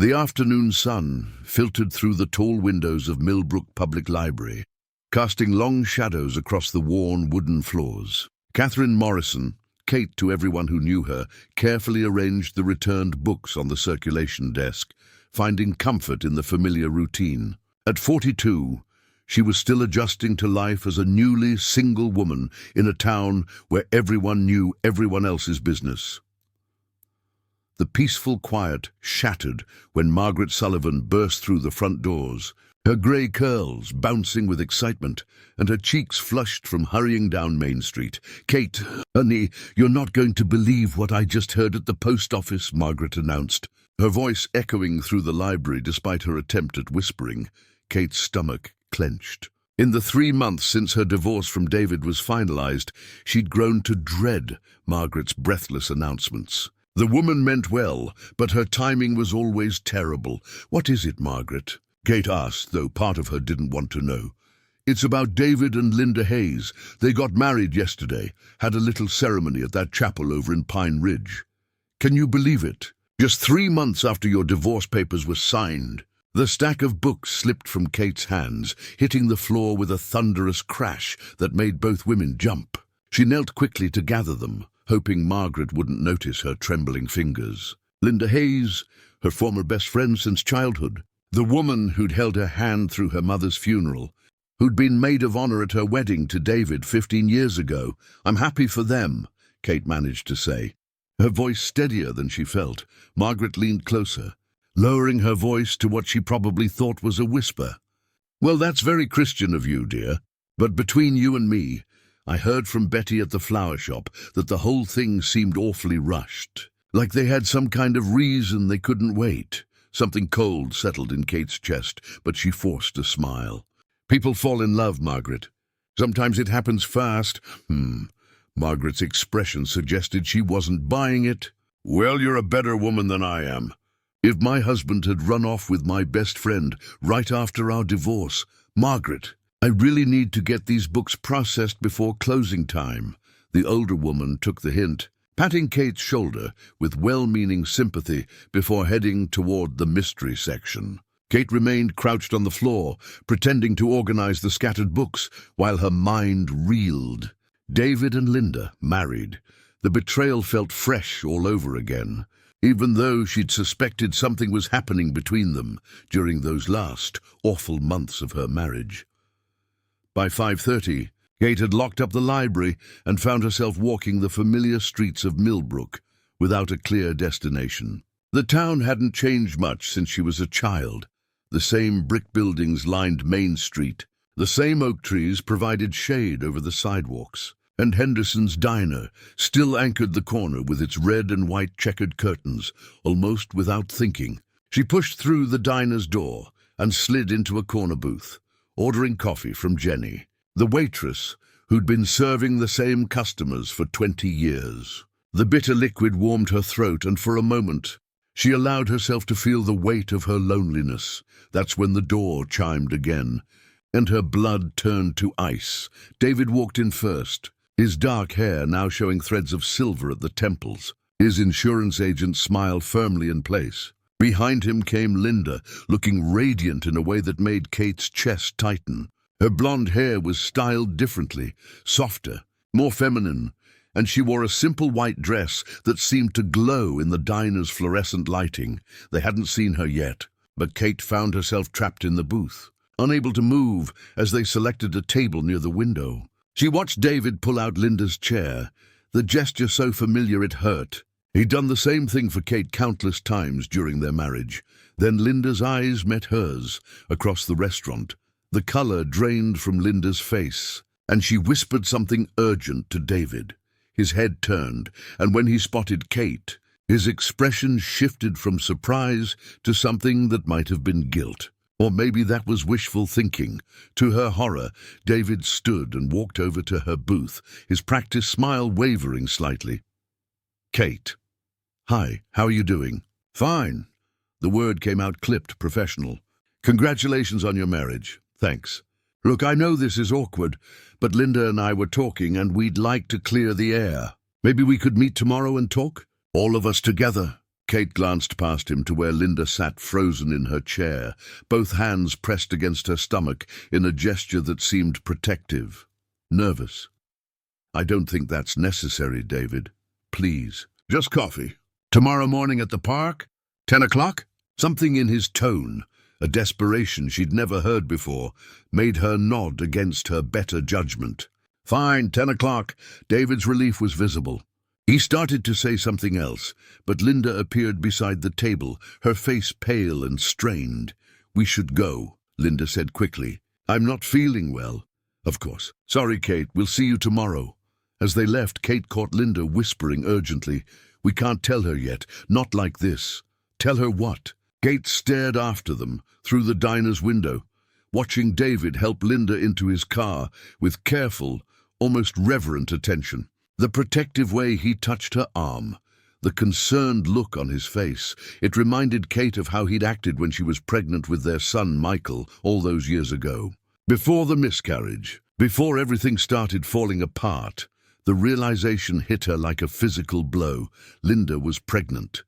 The afternoon sun filtered through the tall windows of Millbrook Public Library, casting long shadows across the worn wooden floors. Catherine Morrison, Cate to everyone who knew her, carefully arranged the returned books on the circulation desk, finding comfort in the familiar routine. At 42, she was still adjusting to life as a newly single woman in a town where everyone knew everyone else's business. The peaceful quiet shattered when Margaret Sullivan burst through the front doors, her grey curls bouncing with excitement and her cheeks flushed from hurrying down Main Street. "Cate, honey, you're not going to believe what I just heard at the post office," Margaret announced, her voice echoing through the library despite her attempt at whispering. Kate's stomach clenched. In the 3 months since her divorce from David was finalized, she'd grown to dread Margaret's breathless announcements. The woman meant well, but her timing was always terrible. "What is it, Margaret?" Cate asked, though part of her didn't want to know. "It's about David and Linda Hayes. They got married yesterday, had a little ceremony at that chapel over in Pine Ridge. Can you believe it? Just 3 months after your divorce papers were signed." The stack of books slipped from Kate's hands, hitting the floor with a thunderous crash that made both women jump. She knelt quickly to gather them, hoping Margaret wouldn't notice her trembling fingers. Linda Hayes, her former best friend since childhood, the woman who'd held her hand through her mother's funeral, who'd been maid of honor at her wedding to David 15 years ago. "I'm happy for them," Cate managed to say, her voice steadier than she felt. Margaret leaned closer, lowering her voice to what she probably thought was a whisper. "Well, that's very Christian of you, dear. But between you and me, I heard from Betty at the flower shop that the whole thing seemed awfully rushed. Like they had some kind of reason they couldn't wait." Something cold settled in Kate's chest, but she forced a smile. "People fall in love, Margaret. Sometimes it happens fast." Margaret's expression suggested she wasn't buying it. "Well, you're a better woman than I am. If my husband had run off with my best friend right after our divorce, Margaret, I really need to get these books processed before closing time." The older woman took the hint, patting Kate's shoulder with well-meaning sympathy before heading toward the mystery section. Cate remained crouched on the floor, pretending to organize the scattered books while her mind reeled. David and Linda married. The betrayal felt fresh all over again, even though she'd suspected something was happening between them during those last awful months of her marriage. By 5:30, Cate had locked up the library and found herself walking the familiar streets of Millbrook without a clear destination. The town hadn't changed much since she was a child. The same brick buildings lined Main Street. The same oak trees provided shade over the sidewalks. And Henderson's diner still anchored the corner with its red and white checkered curtains. Almost without thinking, she pushed through the diner's door and slid into a corner booth, ordering coffee from Jenny, the waitress who'd been serving the same customers for 20 years. The bitter liquid warmed her throat, and for a moment she allowed herself to feel the weight of her loneliness. That's when the door chimed again, and her blood turned to ice. David walked in first, his dark hair now showing threads of silver at the temples. His insurance agent smiled firmly in place. Behind him came Linda, looking radiant in a way that made Kate's chest tighten. Her blonde hair was styled differently, softer, more feminine, and she wore a simple white dress that seemed to glow in the diner's fluorescent lighting. They hadn't seen her yet, but Cate found herself trapped in the booth, unable to move as they selected a table near the window. She watched David pull out Linda's chair, the gesture so familiar it hurt. He'd done the same thing for Cate countless times during their marriage. Then Linda's eyes met hers across the restaurant. The color drained from Linda's face, and she whispered something urgent to David. His head turned, and when he spotted Cate, his expression shifted from surprise to something that might have been guilt. Or maybe that was wishful thinking. To her horror, David stood and walked over to her booth, his practiced smile wavering slightly. "Cate. Hi, how are you doing?" "Fine." The word came out clipped, professional. "Congratulations on your marriage." "Thanks. Look, I know this is awkward, but Linda and I were talking and we'd like to clear the air. Maybe we could meet tomorrow and talk? All of us together." Cate glanced past him to where Linda sat frozen in her chair, both hands pressed against her stomach in a gesture that seemed protective, nervous. "I don't think that's necessary, David. Please. Just coffee. Tomorrow morning at the park? 10 o'clock? Something in his tone, a desperation she'd never heard before, made her nod against her better judgment. Fine, 10 o'clock. David's relief was visible. He started to say something else, but Linda appeared beside the table, her face pale and strained. "We should go," Linda said quickly. "I'm not feeling well." "Of course. Sorry, Cate. We'll see you tomorrow." As they left, Cate caught Linda whispering urgently, "We can't tell her yet. Not like this." "Tell her what?" Cate stared after them, through the diner's window, watching David help Linda into his car with careful, almost reverent attention. The protective way he touched her arm, the concerned look on his face, it reminded Cate of how he'd acted when she was pregnant with their son Michael all those years ago. Before the miscarriage, before everything started falling apart, the realization hit her like a physical blow. Linda was pregnant.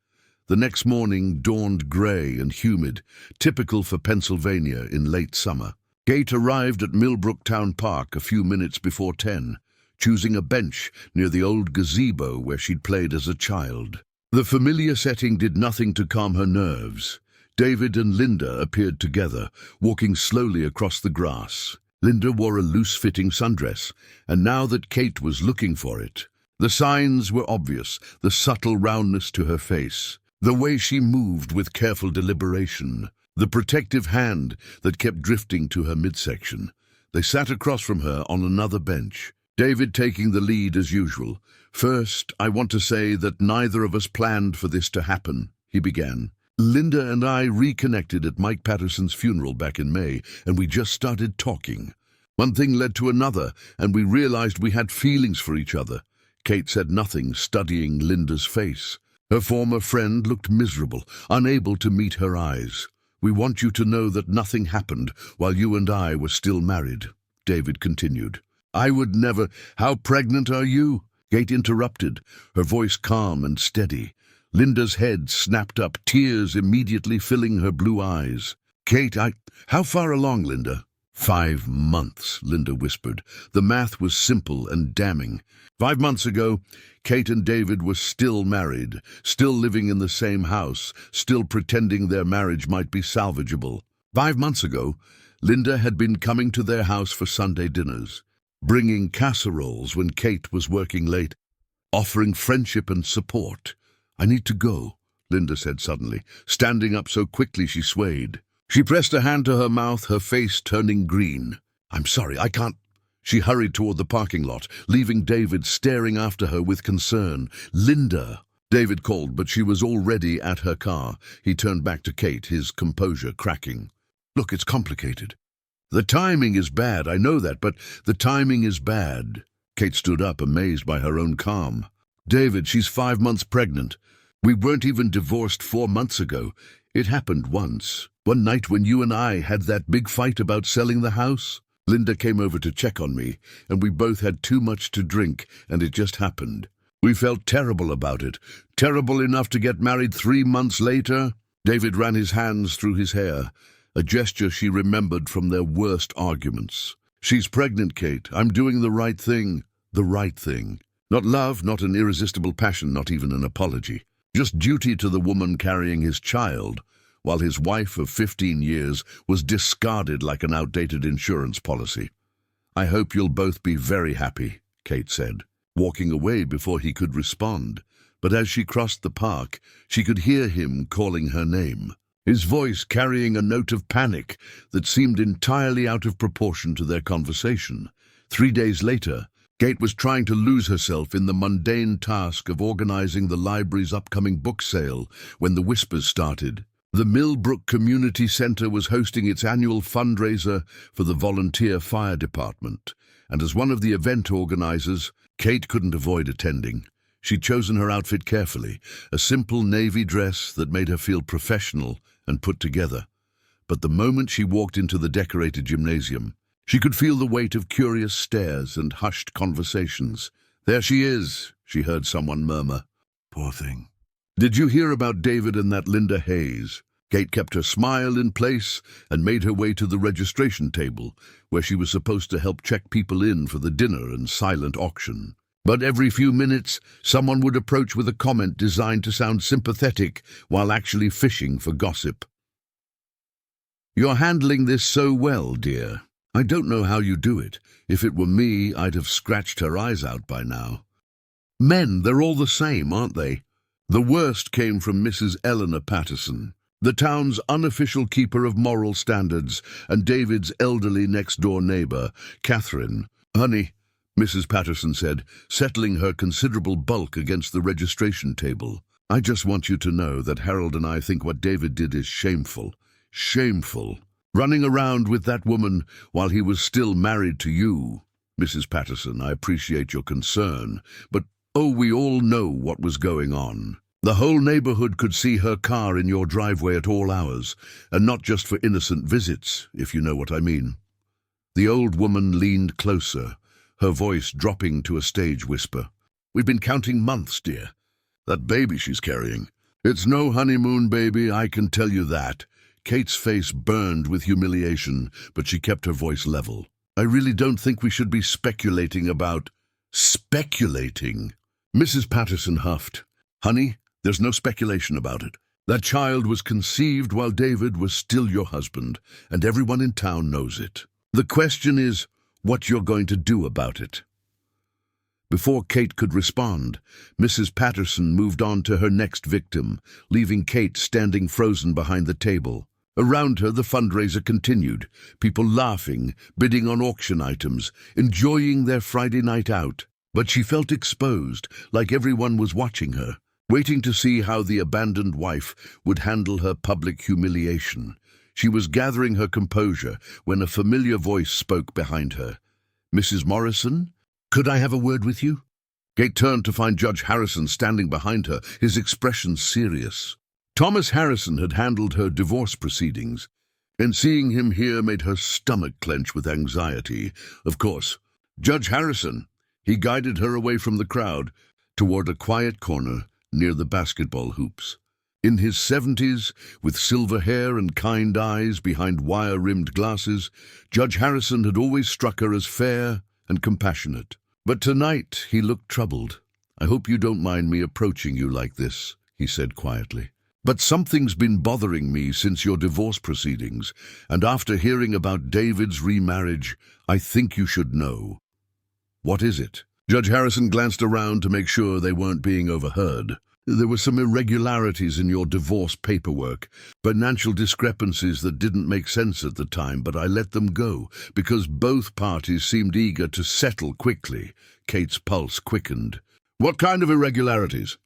The next morning dawned grey and humid, typical for Pennsylvania in late summer. Cate arrived at Millbrook Town Park a few minutes before 10, choosing a bench near the old gazebo where she'd played as a child. The familiar setting did nothing to calm her nerves. David and Linda appeared together, walking slowly across the grass. Linda wore a loose-fitting sundress, and now that Cate was looking for it, the signs were obvious, the subtle roundness to her face, the way she moved with careful deliberation, the protective hand that kept drifting to her midsection. They sat across from her on another bench, David taking the lead as usual. "First, I want to say that neither of us planned for this to happen," he began. "Linda and I reconnected at Mike Patterson's funeral back in May, and we just started talking. One thing led to another, and we realized we had feelings for each other." Cate said nothing, studying Linda's face. Her former friend looked miserable, unable to meet her eyes. "We want you to know that nothing happened while you and I were still married," David continued. "I would never—" "How pregnant are you?" Cate interrupted, her voice calm and steady. Linda's head snapped up, tears immediately filling her blue eyes. "Cate, How far along, Linda?" 5 months, Linda whispered. The math was simple and damning. 5 months ago, Cate and David were still married, still living in the same house, still pretending their marriage might be salvageable. 5 months ago, Linda had been coming to their house for Sunday dinners, bringing casseroles when Cate was working late, offering friendship and support. "I need to go," Linda said suddenly, standing up so quickly she swayed. She pressed a hand to her mouth, her face turning green. "I'm sorry, I can't." She hurried toward the parking lot, leaving David staring after her with concern. "Linda!" David called, but she was already at her car. He turned back to Cate, his composure cracking. "Look, it's complicated. The timing is bad, I know that, but the timing is bad." Cate stood up, amazed by her own calm. "David, she's 5 months pregnant. We weren't even divorced 4 months ago. It happened once. One night when you and I had that big fight about selling the house. Linda came over to check on me, and we both had too much to drink, and it just happened. We felt terrible about it, terrible enough to get married 3 months later." David ran his hands through his hair, a gesture she remembered from their worst arguments. "She's pregnant, Cate. I'm doing the right thing. The right thing. Not love, not an irresistible passion, not even an apology. Just duty to the woman carrying his child, while his wife of 15 years was discarded like an outdated insurance policy. "I hope you'll both be very happy," Cate said, walking away before he could respond. But as she crossed the park, she could hear him calling her name, his voice carrying a note of panic that seemed entirely out of proportion to their conversation. 3 days later, Cate was trying to lose herself in the mundane task of organizing the library's upcoming book sale when the whispers started. The Millbrook Community Center was hosting its annual fundraiser for the volunteer fire department, and as one of the event organizers, Cate couldn't avoid attending. She'd chosen her outfit carefully, a simple navy dress that made her feel professional and put together. But the moment she walked into the decorated gymnasium, she could feel the weight of curious stares and hushed conversations. "There she is," she heard someone murmur. "Poor thing." Did you hear about David and that Linda Hayes? Cate kept her smile in place and made her way to the registration table, where she was supposed to help check people in for the dinner and silent auction. But every few minutes, someone would approach with a comment designed to sound sympathetic while actually fishing for gossip. "You're handling this so well, dear. I don't know how you do it. If it were me, I'd have scratched her eyes out by now." Men, they're all the same, aren't they? The worst came from Mrs. Eleanor Patterson, the town's unofficial keeper of moral standards, and David's elderly next-door neighbor, Catherine. "Honey," Mrs. Patterson said, settling her considerable bulk against the registration table, "I just want you to know that Harold and I think what David did is shameful. Shameful. Running around with that woman while he was still married to you. Mrs. Patterson, I appreciate your concern, but we all know what was going on. The whole neighborhood could see her car in your driveway at all hours, and not just for innocent visits, if you know what I mean." The old woman leaned closer, her voice dropping to a stage whisper. "We've been counting months, dear. That baby she's carrying. It's no honeymoon baby, I can tell you that." Cate's face burned with humiliation, but she kept her voice level. "I really don't think we should be speculating about—" "Speculating?" Mrs. Patterson huffed. "Honey, there's no speculation about it. That child was conceived while David was still your husband, and everyone in town knows it. The question is what you're going to do about it." Before Cate could respond, Mrs. Patterson moved on to her next victim, leaving Cate standing frozen behind the table. Around her, the fundraiser continued, people laughing, bidding on auction items, enjoying their Friday night out. But she felt exposed, like everyone was watching her, waiting to see how the abandoned wife would handle her public humiliation. She was gathering her composure when a familiar voice spoke behind her. "Mrs. Morrison, could I have a word with you?" Cate turned to find Judge Harrison standing behind her, his expression serious. Thomas Harrison had handled her divorce proceedings, and seeing him here made her stomach clench with anxiety. "Of course, Judge Harrison." He guided her away from the crowd, toward a quiet corner near the basketball hoops. In his 70s, with silver hair and kind eyes behind wire-rimmed glasses, Judge Harrison had always struck her as fair and compassionate. But tonight he looked troubled. "I hope you don't mind me approaching you like this," he said quietly. "But something's been bothering me since your divorce proceedings, and after hearing about David's remarriage, I think you should know." "What is it?" Judge Harrison glanced around to make sure they weren't being overheard. "There were some irregularities in your divorce paperwork, financial discrepancies that didn't make sense at the time, but I let them go because both parties seemed eager to settle quickly." Cate's pulse quickened. "What kind of irregularities?"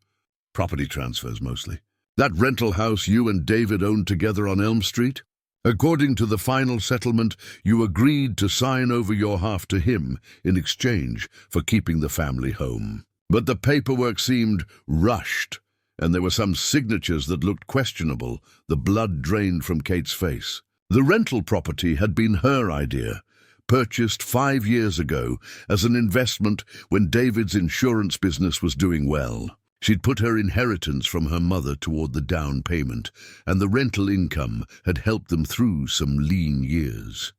"Property transfers, mostly. That rental house you and David owned together on Elm Street? According to the final settlement, you agreed to sign over your half to him in exchange for keeping the family home. But the paperwork seemed rushed, and there were some signatures that looked questionable." The blood drained from Cate's face. The rental property had been her idea, purchased 5 years ago as an investment when David's insurance business was doing well. She'd put her inheritance from her mother toward the down payment, and the rental income had helped them through some lean years.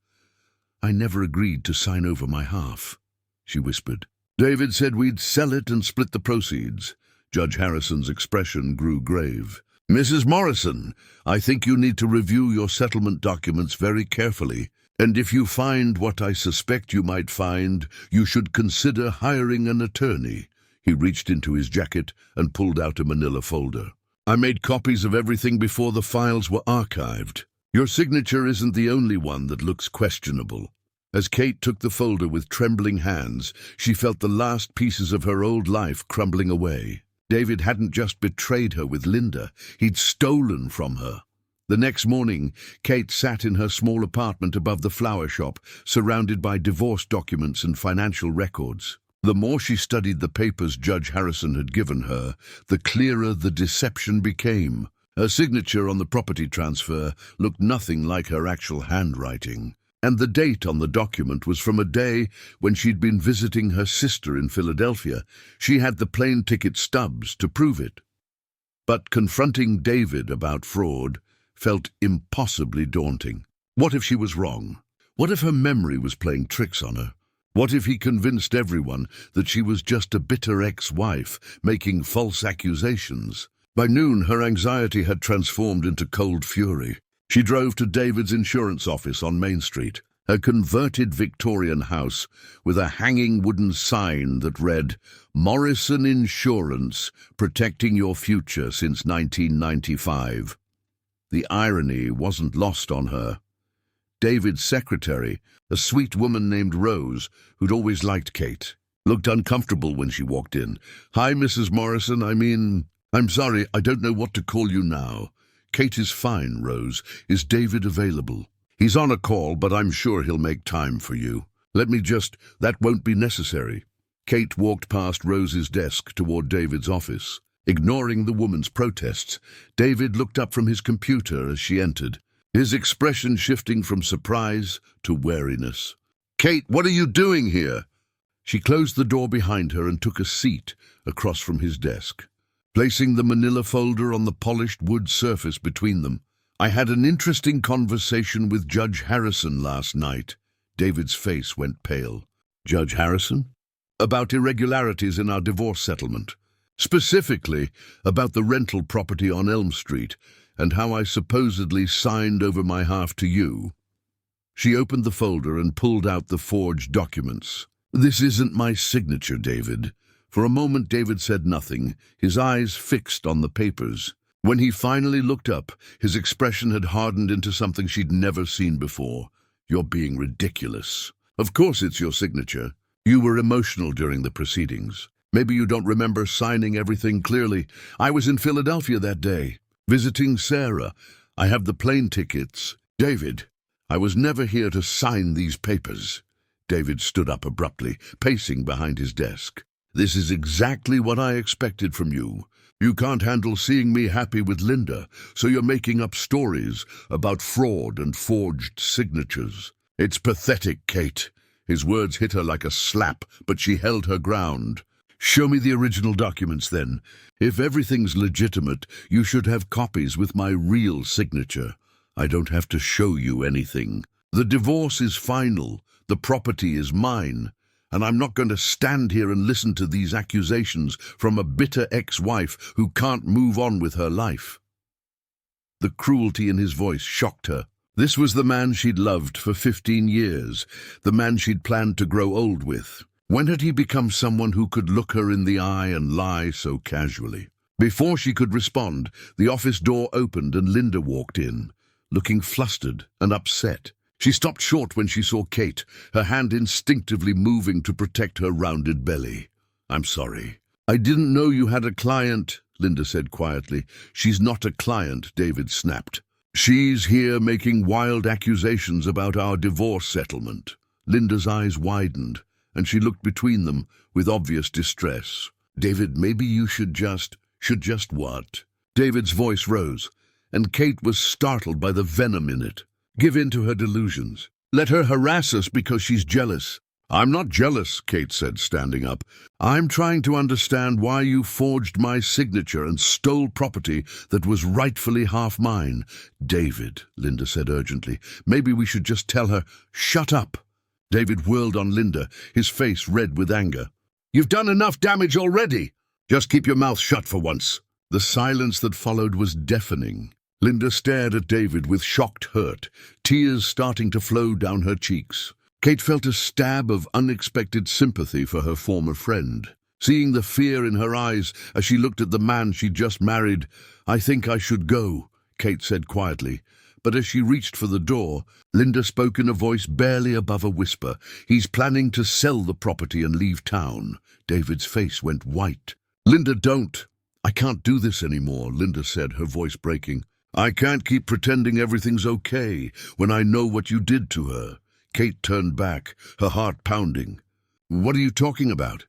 "I never agreed to sign over my half," she whispered. "David said we'd sell it and split the proceeds." Judge Harrison's expression grew grave. "Mrs. Morrison, I think you need to review your settlement documents very carefully, and if you find what I suspect you might find, you should consider hiring an attorney." He reached into his jacket and pulled out a manila folder. "I made copies of everything before the files were archived. Your signature isn't the only one that looks questionable." As Cate took the folder with trembling hands, she felt the last pieces of her old life crumbling away. David hadn't just betrayed her with Linda, he'd stolen from her. The next morning, Cate sat in her small apartment above the flower shop, surrounded by divorce documents and financial records. The more she studied the papers Judge Harrison had given her, the clearer the deception became. Her signature on the property transfer looked nothing like her actual handwriting, and the date on the document was from a day when she'd been visiting her sister in Philadelphia. She had the plane ticket stubs to prove it. But confronting David about fraud felt impossibly daunting. What if she was wrong? What if her memory was playing tricks on her? What if he convinced everyone that she was just a bitter ex-wife making false accusations? By noon, her anxiety had transformed into cold fury. She drove to David's insurance office on Main Street, a converted Victorian house with a hanging wooden sign that read, "Morrison Insurance, protecting your future since 1995. The irony wasn't lost on her. David's secretary, a sweet woman named Rose, who'd always liked Cate, looked uncomfortable when she walked in. "Hi, Mrs. Morrison, I'm sorry, I don't know what to call you now." "Cate is fine, Rose. Is David available?" "He's on a call, but I'm sure he'll make time for you." "That won't be necessary." Cate walked past Rose's desk toward David's office. Ignoring the woman's protests, David looked up from his computer as she entered, his expression shifting from surprise to wariness. "Cate, what are you doing here?" She closed the door behind her and took a seat across from his desk, placing the manila folder on the polished wood surface between them. "I had an interesting conversation with Judge Harrison last night." David's face went pale. "Judge Harrison?" "About irregularities in our divorce settlement. Specifically, about the rental property on Elm Street and how I supposedly signed over my half to you." She opened the folder and pulled out the forged documents. "This isn't my signature, David." For a moment, David said nothing, his eyes fixed on the papers. When he finally looked up, his expression had hardened into something she'd never seen before. "You're being ridiculous. Of course it's your signature. You were emotional during the proceedings. Maybe you don't remember signing everything clearly. I was in Philadelphia that day, visiting Sarah. I have the plane tickets." "David, I was never here to sign these papers." David stood up abruptly, pacing behind his desk. "This is exactly what I expected from you. You can't handle seeing me happy with Linda, so you're making up stories about fraud and forged signatures. It's pathetic, Cate." His words hit her like a slap, but she held her ground. "Show me the original documents, then. If everything's legitimate, you should have copies with my real signature. I don't have to show you anything. The divorce is final. The property is mine. And I'm not going to stand here and listen to these accusations from a bitter ex-wife who can't move on with her life." The cruelty in his voice shocked her. This was the man she'd loved for 15 years, the man she'd planned to grow old with. When had he become someone who could look her in the eye and lie so casually? Before she could respond, the office door opened and Linda walked in, looking flustered and upset. She stopped short when she saw Cate, her hand instinctively moving to protect her rounded belly. "I'm sorry. I didn't know you had a client," Linda said quietly. "She's not a client," David snapped. "She's here making wild accusations about our divorce settlement." Linda's eyes widened, and she looked between them with obvious distress. "David, maybe you should just what?" David's voice rose, and Cate was startled by the venom in it. "Give in to her delusions. Let her harass us because she's jealous." "I'm not jealous," Cate said, standing up. "I'm trying to understand why you forged my signature and stole property that was rightfully half mine." "David," Linda said urgently, "maybe we should just tell her." "Shut up." David whirled on Linda, his face red with anger. "You've done enough damage already. Just keep your mouth shut for once." The silence that followed was deafening. Linda stared at David with shocked hurt, tears starting to flow down her cheeks. Cate felt a stab of unexpected sympathy for her former friend. Seeing the fear in her eyes as she looked at the man she'd just married, "I think I should go," Cate said quietly. But as she reached for the door, Linda spoke in a voice barely above a whisper. "He's planning to sell the property and leave town." David's face went white. "Linda, don't." "I can't do this anymore," Linda said, her voice breaking. "I can't keep pretending everything's okay when I know what you did to her." Cate turned back, her heart pounding. "What are you talking about?"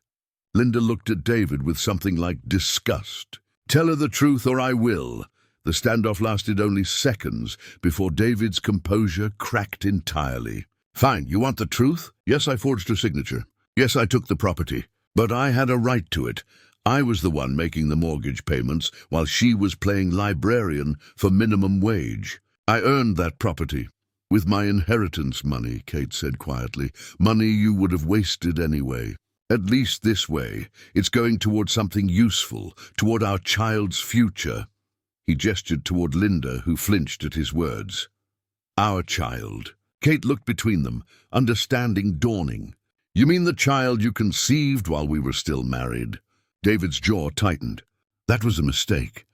Linda looked at David with something like disgust. "Tell her the truth or I will." The standoff lasted only seconds before David's composure cracked entirely. "Fine, you want the truth? Yes, I forged her signature. Yes, I took the property. But I had a right to it. I was the one making the mortgage payments while she was playing librarian for minimum wage. I earned that property. With my inheritance money, Cate said quietly. Money you would have wasted anyway. At least this way, it's going toward something useful, toward our child's future. He gestured toward Linda, who flinched at his words. Our child. Cate looked between them, understanding dawning. You mean the child you conceived while we were still married? David's jaw tightened. That was a mistake.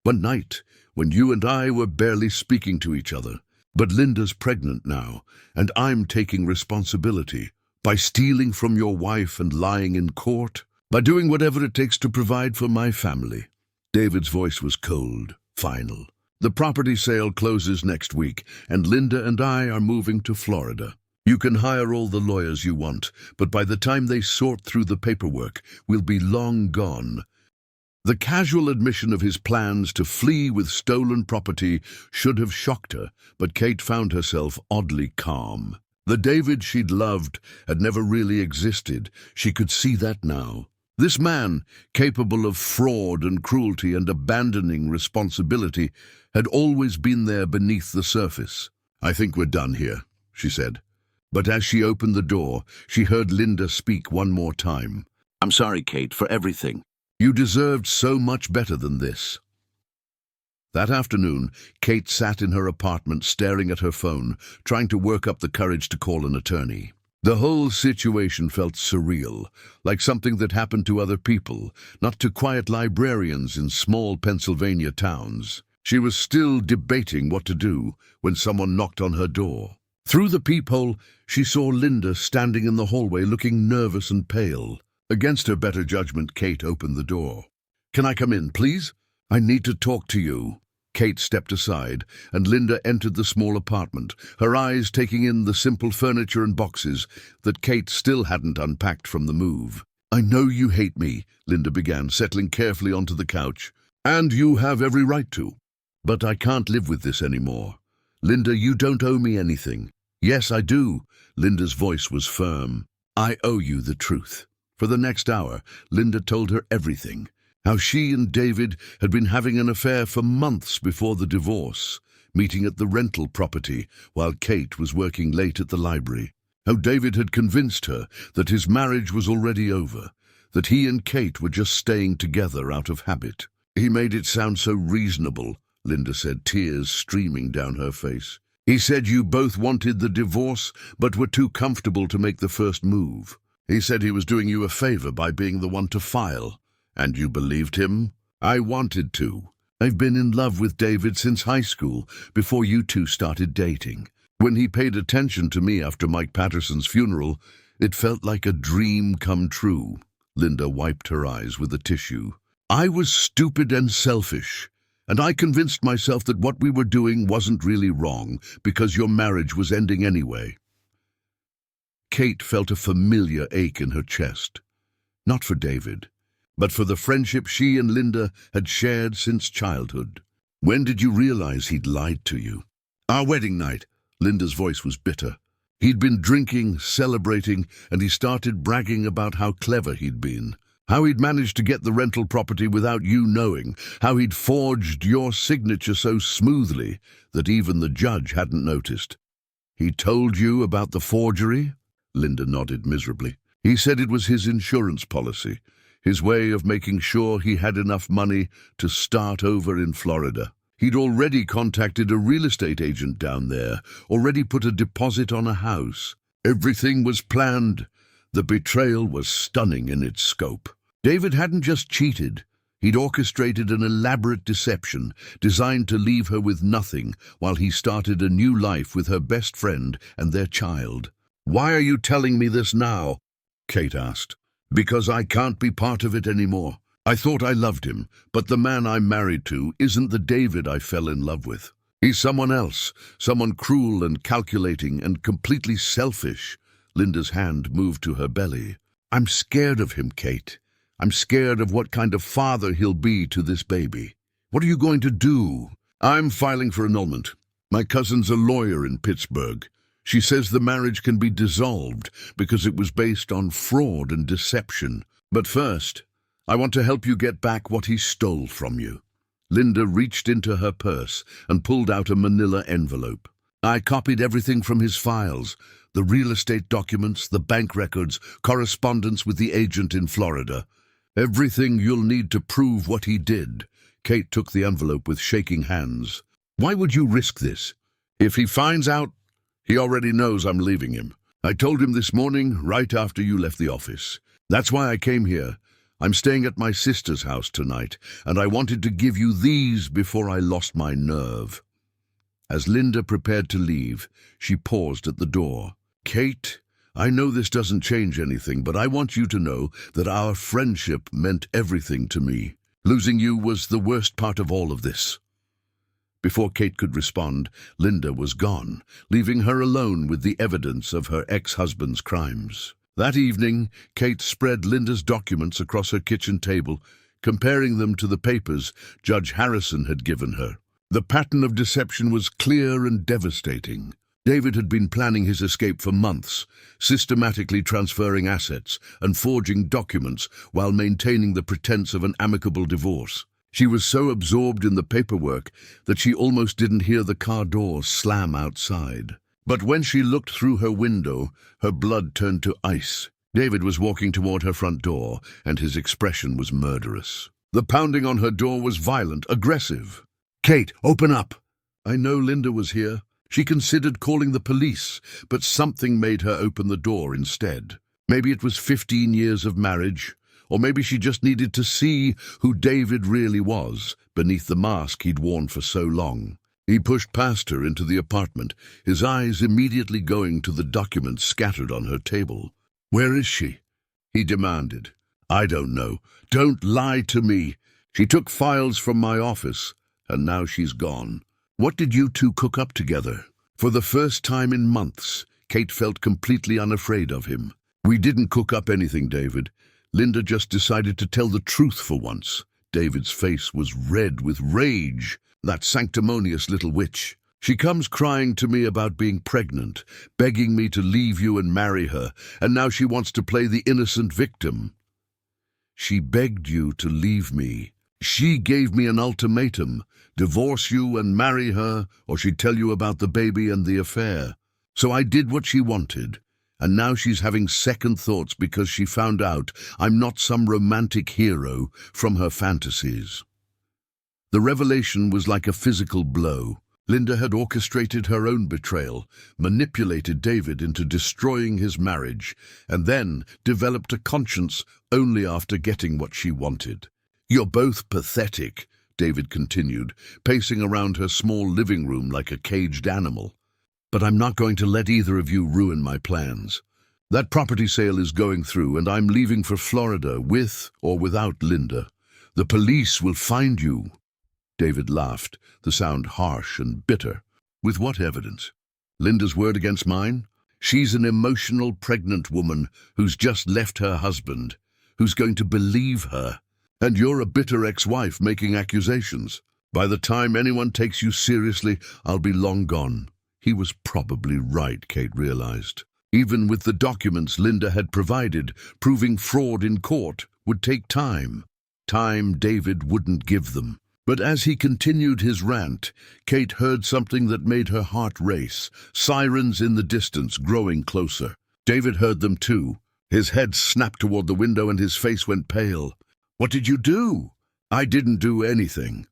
One night, when you and I were barely speaking to each other. But Linda's pregnant now, and I'm taking responsibility. By stealing from your wife and lying in court. By doing whatever it takes to provide for my family. David's voice was cold, final. The property sale closes next week, and Linda and I are moving to Florida. You can hire all the lawyers you want, but by the time they sort through the paperwork, we'll be long gone. The casual admission of his plans to flee with stolen property should have shocked her, but Cate found herself oddly calm. The David she'd loved had never really existed. She could see that now. This man, capable of fraud and cruelty and abandoning responsibility, had always been there beneath the surface. I think we're done here, she said. But as she opened the door, she heard Linda speak one more time. I'm sorry, Cate, for everything. You deserved so much better than this. That afternoon, Cate sat in her apartment staring at her phone, trying to work up the courage to call an attorney. The whole situation felt surreal, like something that happened to other people, not to quiet librarians in small Pennsylvania towns. She was still debating what to do when someone knocked on her door. Through the peephole, she saw Linda standing in the hallway looking nervous and pale. Against her better judgment, Cate opened the door. Can I come in, please? I need to talk to you. Cate stepped aside, and Linda entered the small apartment, her eyes taking in the simple furniture and boxes that Cate still hadn't unpacked from the move. I know you hate me, Linda began, settling carefully onto the couch. And you have every right to. But I can't live with this anymore. Linda, you don't owe me anything. Yes, I do. Linda's voice was firm. I owe you the truth. For the next hour, Linda told her everything. How she and David had been having an affair for months before the divorce, meeting at the rental property while Cate was working late at the library. How David had convinced her that his marriage was already over, that he and Cate were just staying together out of habit. He made it sound so reasonable, Linda said, tears streaming down her face. He said you both wanted the divorce, but were too comfortable to make the first move. He said he was doing you a favor by being the one to file. And you believed him? I wanted to. I've been in love with David since high school, before you two started dating. When he paid attention to me after Mike Patterson's funeral, it felt like a dream come true. Linda wiped her eyes with a tissue. I was stupid and selfish, and I convinced myself that what we were doing wasn't really wrong, because your marriage was ending anyway. Cate felt a familiar ache in her chest. Not for David, but for the friendship she and Linda had shared since childhood. When did you realize he'd lied to you? Our wedding night. Linda's voice was bitter. He'd been drinking, celebrating, and he started bragging about how clever he'd been. How he'd managed to get the rental property without you knowing. How he'd forged your signature so smoothly that even the judge hadn't noticed. He told you about the forgery? Linda nodded miserably. He said it was his insurance policy. His way of making sure he had enough money to start over in Florida. He'd already contacted a real estate agent down there, already put a deposit on a house. Everything was planned. The betrayal was stunning in its scope. David hadn't just cheated. He'd orchestrated an elaborate deception designed to leave her with nothing while he started a new life with her best friend and their child. Why are you telling me this now? Cate asked. Because I can't be part of it anymore. I thought I loved him, but the man I'm married to isn't the David I fell in love with. He's someone else, someone cruel and calculating and completely selfish. Linda's hand moved to her belly. I'm scared of him, Cate. I'm scared of what kind of father he'll be to this baby. What are you going to do? I'm filing for annulment. My cousin's a lawyer in Pittsburgh. She says the marriage can be dissolved because it was based on fraud and deception. But first, I want to help you get back what he stole from you." Linda reached into her purse and pulled out a manila envelope. "I copied everything from his files, the real estate documents, the bank records, correspondence with the agent in Florida. Everything you'll need to prove what he did." Cate took the envelope with shaking hands. "Why would you risk this? If he finds out, he already knows I'm leaving him. I told him this morning, right after you left the office. That's why I came here. I'm staying at my sister's house tonight, and I wanted to give you these before I lost my nerve." As Linda prepared to leave, she paused at the door. "Cate, I know this doesn't change anything, but I want you to know that our friendship meant everything to me. Losing you was the worst part of all of this." Before Cate could respond, Linda was gone, leaving her alone with the evidence of her ex-husband's crimes. That evening, Cate spread Linda's documents across her kitchen table, comparing them to the papers Judge Harrison had given her. The pattern of deception was clear and devastating. David had been planning his escape for months, systematically transferring assets and forging documents while maintaining the pretense of an amicable divorce. She was so absorbed in the paperwork that she almost didn't hear the car door slam outside. But when she looked through her window, her blood turned to ice. David was walking toward her front door, and his expression was murderous. The pounding on her door was violent, aggressive. "Cate, open up!" I know Linda was here. She considered calling the police, but something made her open the door instead. Maybe it was 15 years of marriage, or maybe she just needed to see who David really was beneath the mask he'd worn for so long. He pushed past her into the apartment, his eyes immediately going to the documents scattered on her table. "Where is she?" he demanded. "I don't know. Don't lie to me. She took files from my office, and now she's gone." "What did you two cook up together?" For the first time in months, Cate felt completely unafraid of him. "We didn't cook up anything, David. Linda just decided to tell the truth for once." David's face was red with rage. "That sanctimonious little witch. She comes crying to me about being pregnant, begging me to leave you and marry her, and now she wants to play the innocent victim." "She begged you to leave me. She gave me an ultimatum. Divorce you and marry her, or she'd tell you about the baby and the affair. So I did what she wanted, and now she's having second thoughts because she found out I'm not some romantic hero from her fantasies." The revelation was like a physical blow. Linda had orchestrated her own betrayal, manipulated David into destroying his marriage, and then developed a conscience only after getting what she wanted. "You're both pathetic," David continued, pacing around her small living room like a caged animal. "But I'm not going to let either of you ruin my plans. That property sale is going through, and I'm leaving for Florida with or without Linda. The police will find you." David laughed, the sound harsh and bitter. "With what evidence? Linda's word against mine? She's an emotional, pregnant woman who's just left her husband, who's going to believe her. And you're a bitter ex-wife making accusations. By the time anyone takes you seriously, I'll be long gone." He was probably right, Cate realized. Even with the documents Linda had provided, proving fraud in court would take time. Time David wouldn't give them. But as he continued his rant, Cate heard something that made her heart race, sirens in the distance growing closer. David heard them too. His head snapped toward the window and his face went pale. "What did you do?" "I didn't do anything."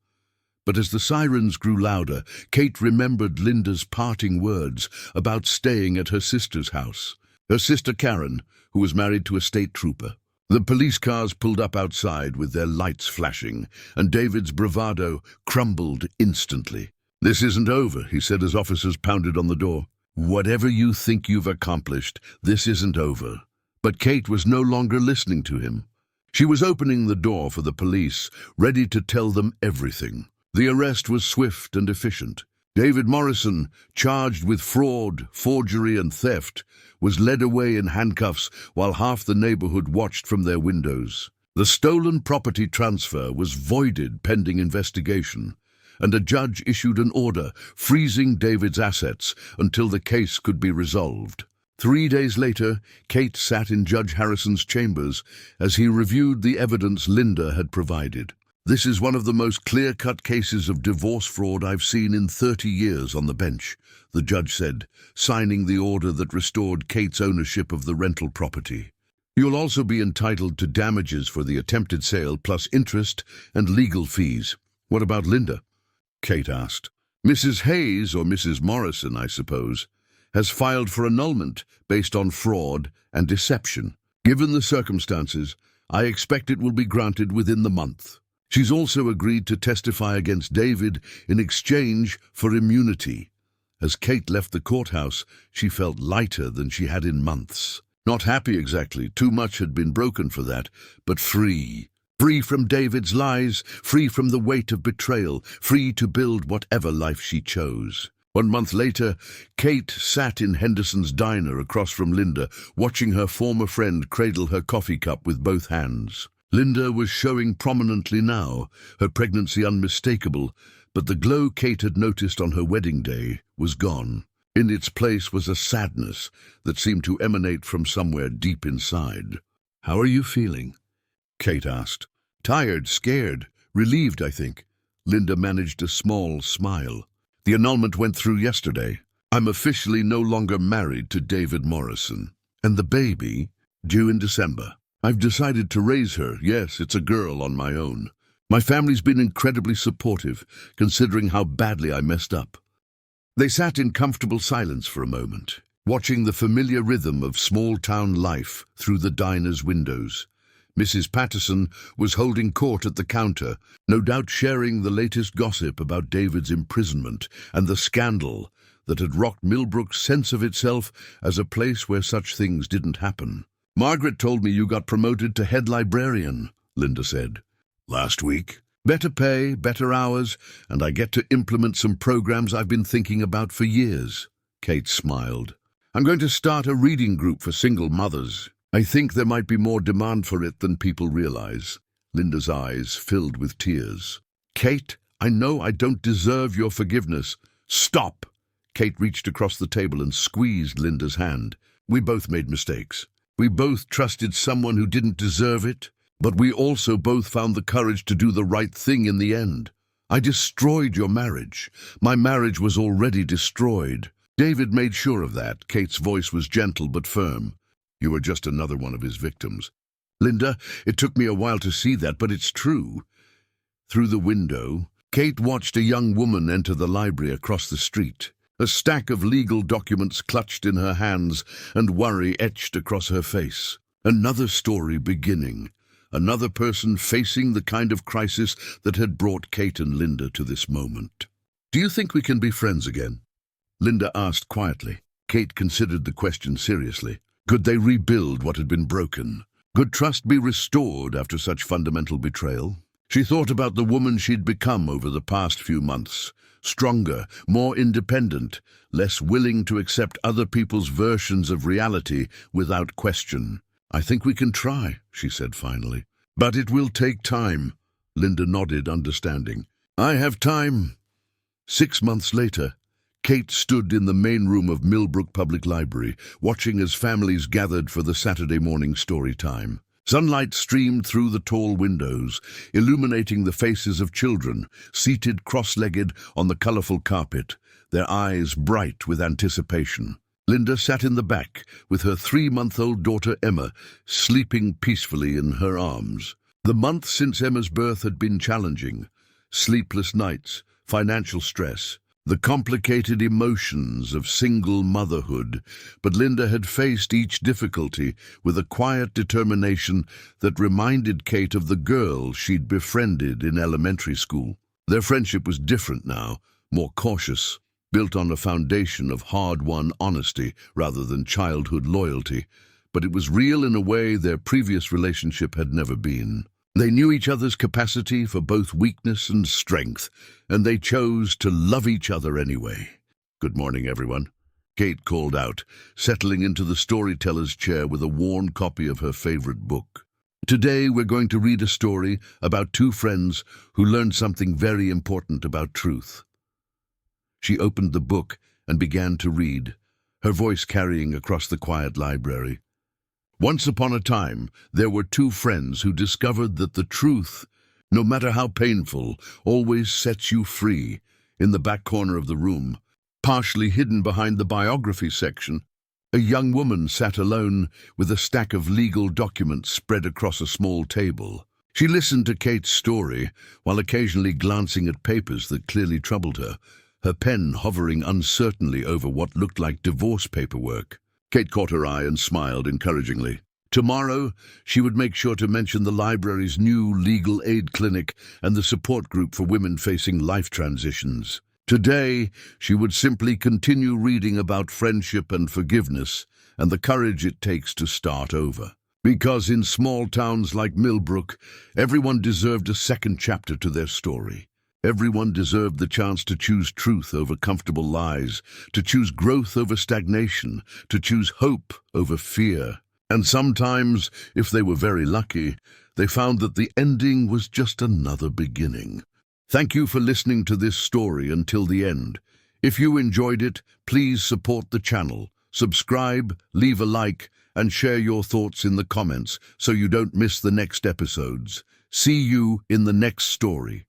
But as the sirens grew louder, Cate remembered Linda's parting words about staying at her sister's house. Her sister Karen, who was married to a state trooper. The police cars pulled up outside with their lights flashing, and David's bravado crumbled instantly. "This isn't over," he said as officers pounded on the door. "Whatever you think you've accomplished, this isn't over." But Cate was no longer listening to him. She was opening the door for the police, ready to tell them everything. The arrest was swift and efficient. David Morrison, charged with fraud, forgery, and theft, was led away in handcuffs while half the neighborhood watched from their windows. The stolen property transfer was voided pending investigation, and a judge issued an order freezing David's assets until the case could be resolved. 3 days later, Cate sat in Judge Harrison's chambers as he reviewed the evidence Linda had provided. "This is one of the most clear-cut cases of divorce fraud I've seen in 30 years on the bench," the judge said, signing the order that restored Cate's ownership of the rental property. "You'll also be entitled to damages for the attempted sale, plus interest and legal fees." "What about Linda?" Cate asked. "Mrs. Hayes, or Mrs. Morrison, I suppose, has filed for annulment based on fraud and deception. Given the circumstances, I expect it will be granted within the month. She's also agreed to testify against David in exchange for immunity." As Cate left the courthouse, she felt lighter than she had in months. Not happy exactly, too much had been broken for that, but free. Free from David's lies, free from the weight of betrayal, free to build whatever life she chose. 1 month later, Cate sat in Henderson's diner across from Linda, watching her former friend cradle her coffee cup with both hands. Linda was showing prominently now, her pregnancy unmistakable, but the glow Cate had noticed on her wedding day was gone. In its place was a sadness that seemed to emanate from somewhere deep inside. "How are you feeling?" Cate asked. "Tired, scared, relieved, I think." Linda managed a small smile. "The annulment went through yesterday. I'm officially no longer married to David Morrison. And the baby, due in December. I've decided to raise her. Yes, it's a girl on my own. My family's been incredibly supportive, considering how badly I messed up." They sat in comfortable silence for a moment, watching the familiar rhythm of small-town life through the diner's windows. Mrs. Patterson was holding court at the counter, no doubt sharing the latest gossip about David's imprisonment and the scandal that had rocked Millbrook's sense of itself as a place where such things didn't happen. "Margaret told me you got promoted to head librarian," Linda said. "Last week. Better pay, better hours, and I get to implement some programs I've been thinking about for years." Cate smiled. "I'm going to start a reading group for single mothers. I think there might be more demand for it than people realize." Linda's eyes filled with tears. "Cate, I know I don't deserve your forgiveness." "Stop!" Cate reached across the table and squeezed Linda's hand. "We both made mistakes. We both trusted someone who didn't deserve it, but we also both found the courage to do the right thing in the end. I destroyed your marriage. My marriage was already destroyed." David made sure of that. Kate's voice was gentle but firm. "You were just another one of his victims." "Linda, it took me a while to see that, but it's true." Through the window, Cate watched a young woman enter the library across the street. A stack of legal documents clutched in her hands and worry etched across her face. Another story beginning. Another person facing the kind of crisis that had brought Cate and Linda to this moment. "Do you think we can be friends again?" Linda asked quietly. Cate considered the question seriously. Could they rebuild what had been broken? Could trust be restored after such fundamental betrayal? She thought about the woman she'd become over the past few months. Stronger, more independent, less willing to accept other people's versions of reality without question. "I think we can try," she said finally. "But it will take time." Linda nodded, understanding. "I have time." 6 months later, Cate stood in the main room of Millbrook Public Library, watching as families gathered for the Saturday morning story time. Sunlight streamed through the tall windows, illuminating the faces of children, seated cross-legged on the colorful carpet, their eyes bright with anticipation. Linda sat in the back, with her 3-month-old daughter Emma sleeping peacefully in her arms. The month since Emma's birth had been challenging. Sleepless nights, financial stress, the complicated emotions of single motherhood, but Linda had faced each difficulty with a quiet determination that reminded Cate of the girl she'd befriended in elementary school. Their friendship was different now, more cautious, built on a foundation of hard-won honesty rather than childhood loyalty, but it was real in a way their previous relationship had never been. They knew each other's capacity for both weakness and strength, and they chose to love each other anyway. "Good morning, everyone," Cate called out, settling into the storyteller's chair with a worn copy of her favorite book. "Today we're going to read a story about 2 friends who learned something very important about truth." She opened the book and began to read. her voice carrying across the quiet library. Once upon a time, there were two friends who discovered that the truth, no matter how painful, always sets you free. In the back corner of the room, partially hidden behind the biography section, a young woman sat alone with a stack of legal documents spread across a small table. She listened to Cate's story, while occasionally glancing at papers that clearly troubled her pen hovering uncertainly over what looked like divorce paperwork. Cate caught her eye and smiled encouragingly. Tomorrow, she would make sure to mention the library's new legal aid clinic and the support group for women facing life transitions. Today, she would simply continue reading about friendship and forgiveness and the courage it takes to start over. Because in small towns like Millbrook, everyone deserved a second chapter to their story. Everyone deserved the chance to choose truth over comfortable lies, to choose growth over stagnation, to choose hope over fear. And sometimes, if they were very lucky, they found that the ending was just another beginning. Thank you for listening to this story until the end. If you enjoyed it, please support the channel, subscribe, leave a like, and share your thoughts in the comments so you don't miss the next episodes. See you in the next story.